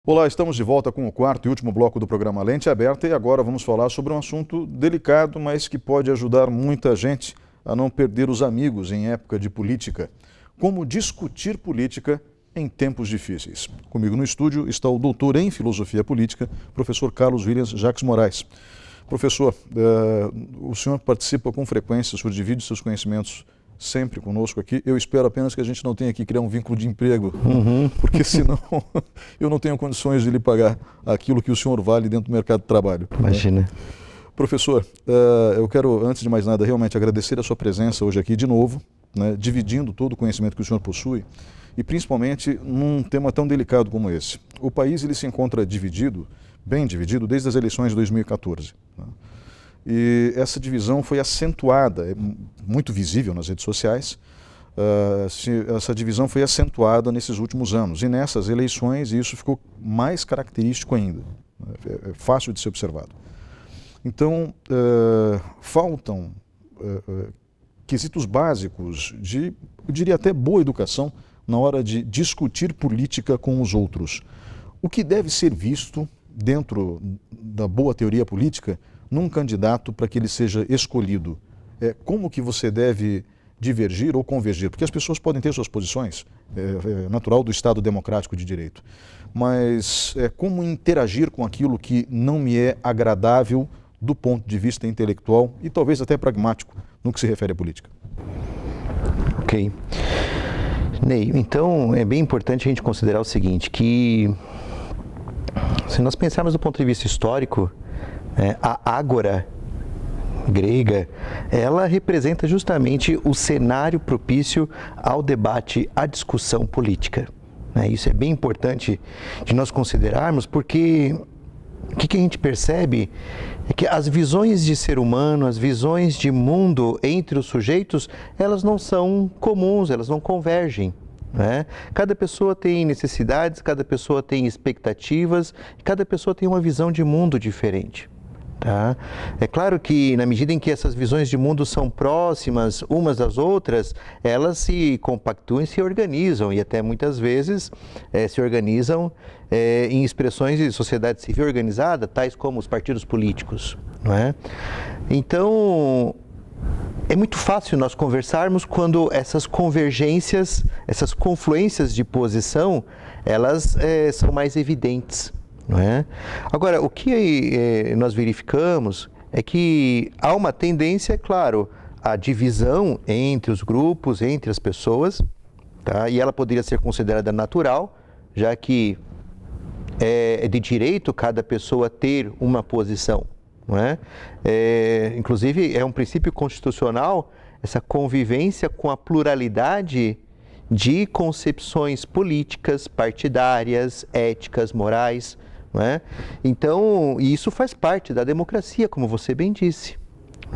Olá, estamos de volta com o quarto e último bloco do programa Lente Aberta e agora vamos falar sobre um assunto delicado, mas que pode ajudar muita gente a não perder os amigos em época de política. Como discutir política em tempos difíceis. Comigo no estúdio está o doutor em Filosofia Política, professor Carlos Williams Jacques Moraes. Professor, o senhor participa com frequência, o senhor divide seus conhecimentos sempre conosco aqui. Eu espero apenas que a gente não tenha que criar um vínculo de emprego, porque senão eu não tenho condições de lhe pagar aquilo que o senhor vale dentro do mercado de trabalho. Imagina. Professor, eu quero, antes de mais nada, realmente agradecer a sua presença hoje aqui de novo, né, dividindo todo o conhecimento que o senhor possui e principalmente num tema tão delicado como esse. O país ele se encontra dividido, bem dividido, desde as eleições de 2014. Né? E essa divisão foi acentuada, é muito visível nas redes sociais, essa divisão foi acentuada nesses últimos anos. E nessas eleições isso ficou mais característico ainda, é fácil de ser observado. Então, faltam quesitos básicos de, eu diria até boa educação, na hora de discutir política com os outros. O que deve ser visto dentro da boa teoria política num candidato para que ele seja escolhido? Como que você deve divergir ou convergir? Porque as pessoas podem ter suas posições, é natural do Estado democrático de direito, mas como interagir com aquilo que não me é agradável do ponto de vista intelectual e talvez até pragmático no que se refere à política? Ok. Ney, então é bem importante a gente considerar o seguinte, que se nós pensarmos do ponto de vista histórico, a ágora grega, ela representa justamente o cenário propício ao debate, à discussão política. Isso é bem importante de nós considerarmos, porque o que a gente percebe é que as visões de ser humano, as visões de mundo entre os sujeitos, elas não são comuns, elas não convergem. Cada pessoa tem necessidades, cada pessoa tem expectativas, cada pessoa tem uma visão de mundo diferente. Tá? É claro que na medida em que essas visões de mundo são próximas umas das outras, elas se compactuam e se organizam, e até muitas vezes se organizam em expressões de sociedade civil organizada, tais como os partidos políticos. Não é? Então, é muito fácil nós conversarmos quando essas convergências, essas confluências de posição, elas são mais evidentes. Não é? Agora, o que nós verificamos é que há uma tendência, é claro, à divisão entre os grupos, entre as pessoas, tá? E ela poderia ser considerada natural, já que é de direito cada pessoa ter uma posição. Não é? Inclusive, é um princípio constitucional essa convivência com a pluralidade de concepções políticas, partidárias, éticas, morais. Não é? Então, isso faz parte da democracia, como você bem disse.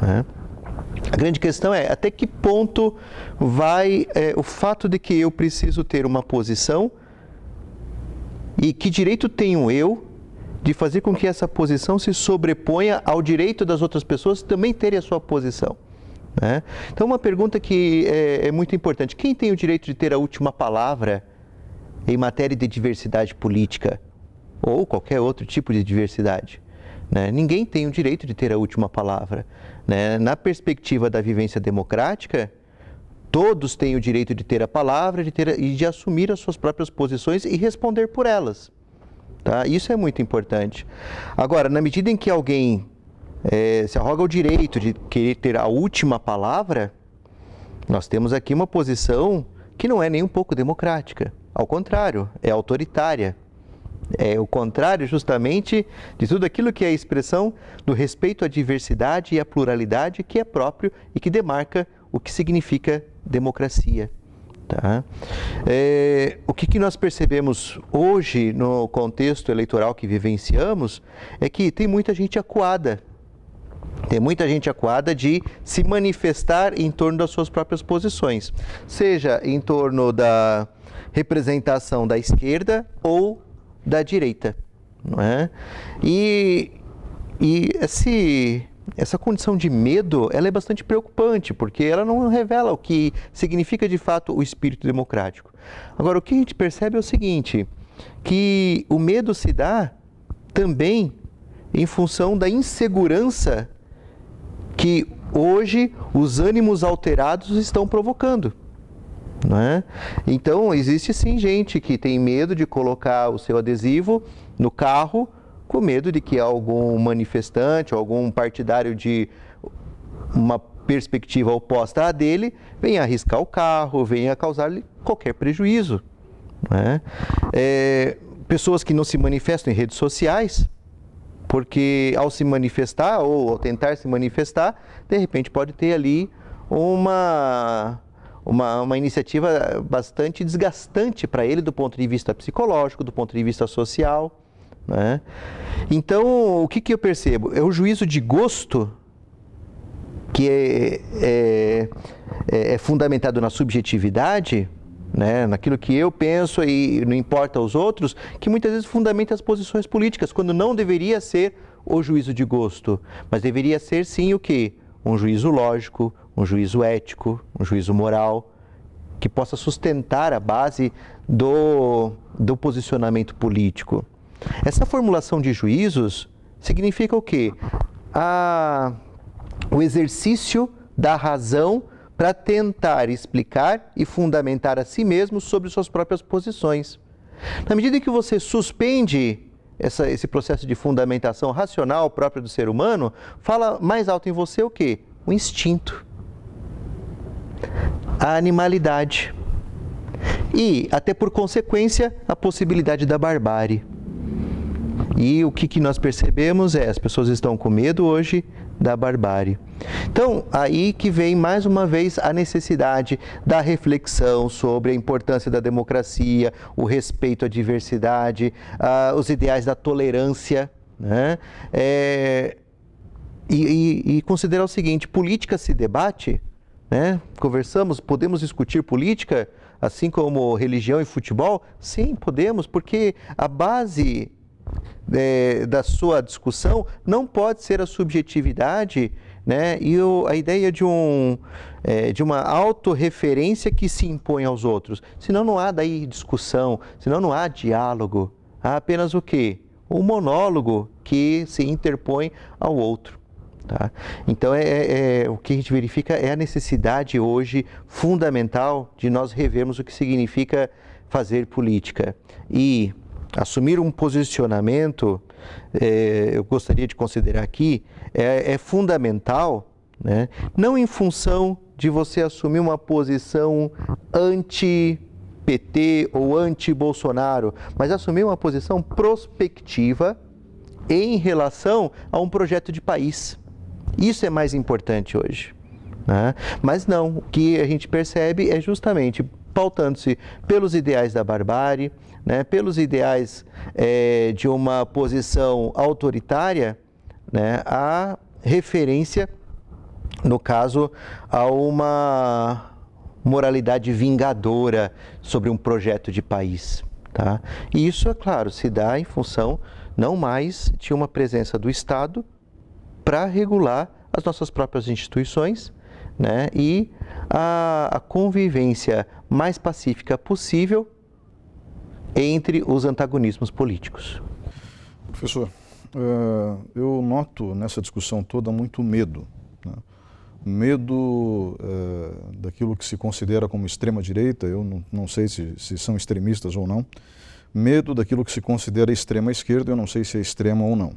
Não é? A grande questão é até que ponto vai o fato de que eu preciso ter uma posição e que direito tenho eu de fazer com que essa posição se sobreponha ao direito das outras pessoas também terem a sua posição. Né? Então, uma pergunta que é muito importante: quem tem o direito de ter a última palavra em matéria de diversidade política ou qualquer outro tipo de diversidade? Né? Ninguém tem o direito de ter a última palavra. Né? Na perspectiva da vivência democrática, todos têm o direito de ter a palavra e de assumir as suas próprias posições e responder por elas. Tá? Isso é muito importante. Agora, na medida em que alguém se arroga o direito de querer ter a última palavra, nós temos aqui uma posição que não é nem um pouco democrática. Ao contrário, é autoritária. É o contrário justamente de tudo aquilo que é a expressão do respeito à diversidade e à pluralidade que é próprio e que demarca o que significa democracia. Tá? O que nós percebemos hoje no contexto eleitoral que vivenciamos é que tem muita gente acuada. Tem muita gente acuada de se manifestar em torno das suas próprias posições, seja em torno da representação da esquerda ou da direita. Não é? E essa condição de medo, ela é bastante preocupante, porque ela não revela o que significa de fato o espírito democrático. Agora, o que a gente percebe é o seguinte: que o medo se dá também em função da insegurança que hoje os ânimos alterados estão provocando. Não é? Então, existe sim gente que tem medo de colocar o seu adesivo no carro, com medo de que algum manifestante, algum partidário de uma perspectiva oposta à dele venha arriscar o carro, venha causar-lhe qualquer prejuízo. Não é? Pessoas que não se manifestam em redes sociais, porque ao se manifestar ou ao tentar se manifestar, de repente pode ter ali uma iniciativa bastante desgastante para ele do ponto de vista psicológico, do ponto de vista social. Né? Então, o que eu percebo? É o juízo de gosto, que é fundamentado na subjetividade, né? Naquilo que eu penso e não importa aos outros, que muitas vezes fundamenta as posições políticas, quando não deveria ser o juízo de gosto, mas deveria ser sim o quê? Um juízo lógico, um juízo ético, um juízo moral, que possa sustentar a base do posicionamento político. Essa formulação de juízos significa o quê? O exercício da razão para tentar explicar e fundamentar a si mesmo sobre suas próprias posições. Na medida que você suspende esse processo de fundamentação racional próprio do ser humano, fala mais alto em você o quê? O instinto, a animalidade e, até por consequência, a possibilidade da barbárie. E o que nós percebemos as pessoas estão com medo hoje da barbárie. Então, aí que vem mais uma vez a necessidade da reflexão sobre a importância da democracia, o respeito à diversidade, os ideais da tolerância, né? E considerar o seguinte: política se debate, né? Conversamos, podemos discutir política, assim como religião e futebol? Sim, podemos, porque a base da sua discussão não pode ser a subjetividade, né? E a ideia de uma autorreferência que se impõe aos outros. Senão não há daí discussão, senão não há diálogo. Há apenas o quê? Um monólogo que se interpõe ao outro. Tá? Então, o que a gente verifica é a necessidade hoje fundamental de nós revermos o que significa fazer política. E assumir um posicionamento, eu gostaria de considerar aqui, é fundamental, né? Não em função de você assumir uma posição anti-PT ou anti-Bolsonaro, mas assumir uma posição prospectiva em relação a um projeto de país. Isso é mais importante hoje, né? Mas não, o que a gente percebe é justamente pautando-se pelos ideais da barbárie, né, pelos ideais de uma posição autoritária, né, a referência, no caso, a uma moralidade vingadora sobre um projeto de país. Tá? E isso, é claro, se dá em função não mais de uma presença do Estado para regular as nossas próprias instituições, né, e a convivência mais pacífica possível entre os antagonismos políticos. Professor, eu noto nessa discussão toda muito medo, né? Medo daquilo que se considera como extrema-direita, eu não sei se são extremistas ou não, medo daquilo que se considera extrema-esquerda, eu não sei se é extrema ou não,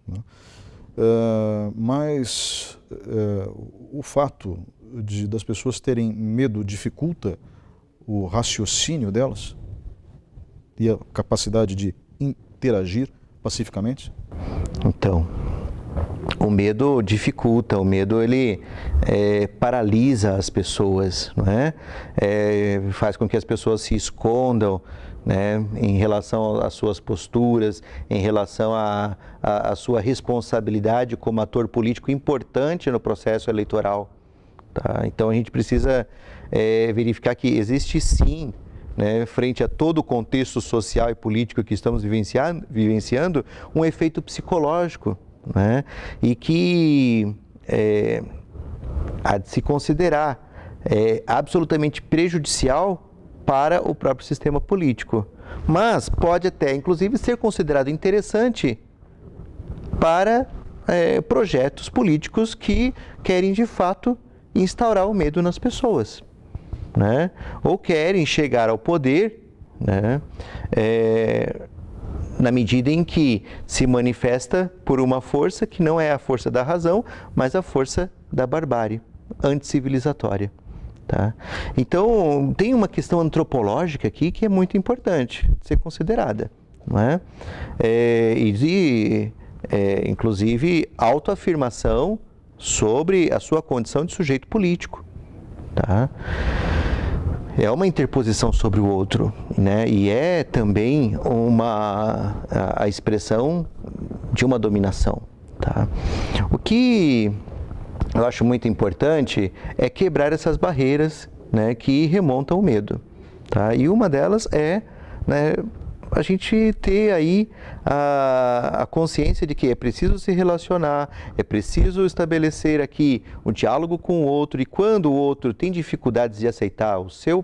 né? Mas o fato das pessoas terem medo dificulta o raciocínio delas e a capacidade de interagir pacificamente? Então, o medo dificulta, o medo ele paralisa as pessoas, não é? Faz com que as pessoas se escondam, né, em relação às suas posturas, em relação à sua responsabilidade como ator político importante no processo eleitoral. Tá? Então a gente precisa verificar que existe sim, né, frente a todo o contexto social e político que estamos vivenciando, um efeito psicológico, né, e que há de se considerar absolutamente prejudicial para o próprio sistema político. mas pode até, inclusive, ser considerado interessante para projetos políticos que querem, de fato, instaurar o medo nas pessoas, né? Ou querem chegar ao poder, né? Na medida em que se manifesta por uma força que não é a força da razão, mas a força da barbárie anticivilizatória. Tá? Então, tem uma questão antropológica aqui que é muito importante de ser considerada, não é? Inclusive, autoafirmação sobre a sua condição de sujeito político. Tá? É uma interposição sobre o outro, né? E é também a expressão de uma dominação. Tá? O que eu acho muito importante é quebrar essas barreiras, né, que remontam o medo. Tá? E uma delas é, né, a gente ter aí a consciência de que é preciso se relacionar, é preciso estabelecer aqui o diálogo com o outro, e quando o outro tem dificuldades de aceitar o seu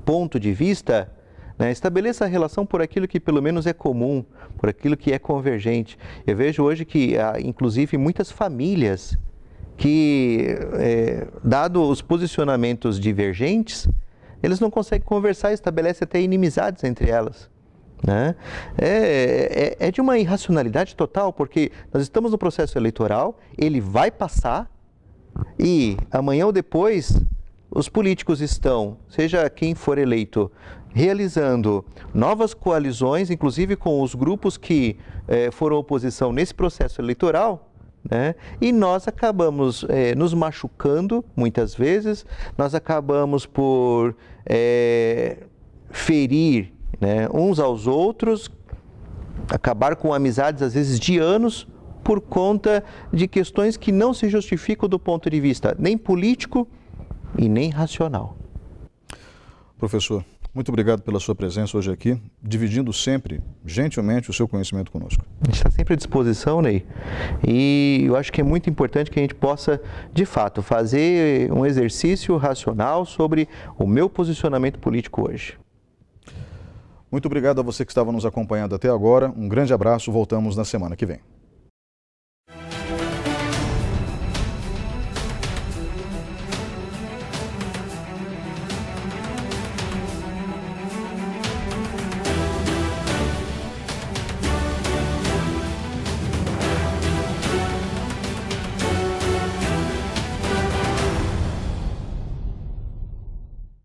ponto de vista, né, estabeleça a relação por aquilo que pelo menos é comum, por aquilo que é convergente. Eu vejo hoje que há, inclusive, muitas famílias que, dado os posicionamentos divergentes, eles não conseguem conversar e estabelecem até inimizades entre elas. Né? É de uma irracionalidade total, porque nós estamos no processo eleitoral, ele vai passar e amanhã ou depois os políticos estão, seja quem for eleito, realizando novas coalizões, inclusive com os grupos que foram oposição nesse processo eleitoral, né? E nós acabamos nos machucando muitas vezes, nós acabamos por ferir, né, uns aos outros, acabar com amizades às vezes de anos por conta de questões que não se justificam do ponto de vista nem político e nem racional. Professor, muito obrigado pela sua presença hoje aqui, dividindo sempre, gentilmente, o seu conhecimento conosco. A gente está sempre à disposição, Ney, e eu acho que é muito importante que a gente possa, de fato, fazer um exercício racional sobre o meu posicionamento político hoje. Muito obrigado a você que estava nos acompanhando até agora, um grande abraço, voltamos na semana que vem.